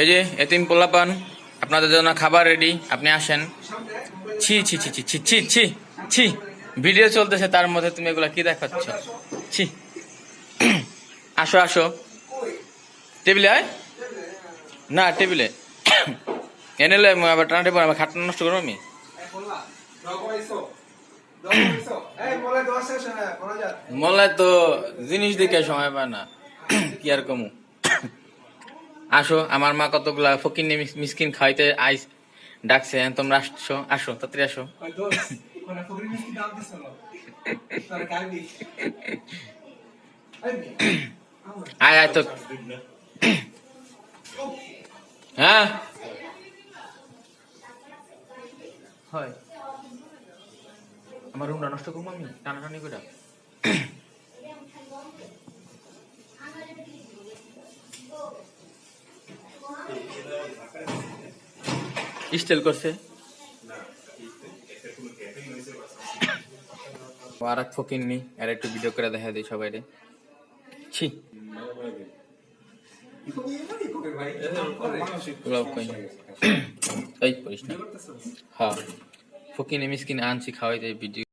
এই যে এতিম পোলাপান, আপনাদের জন্য খাবার রেডি, আপনি আসেন। ছি ছি ছি ছি ছি ছি ছি ছি, ভিডিও চলতেছে তার মধ্যে তুমি এগুলা কি দেখাচ্ছ? ছি, আসো আসো, টেবিলে আয় না, টেবিলে এনে লো, আবার টানাটে পর আবার খাটটা নষ্ট করবো আমি। মলায় তো জিনিস দেখে সময় পায় না, কি আর কমু। আসো, আমার মা কতগুলা ফকিন্নি মিসকিন খাইতে আইস ডাকছে, তোমরা আসছো, আসো তাড়াতাড়ি আসো। আয় আয় তো, হ্যাঁ হয়, আমার রুমটা নষ্ট করবো আমি টানাটানি করে। স্টাইল করছে আর এক ফকিন্নি, আর একটু ভিডিও করে দেখা দিই সবাই রে। ছি, এই করিস না। হ্যাঁ, ফকিন্নি মিসকিন আনছি খাওয়াই দেয় ভিডিও।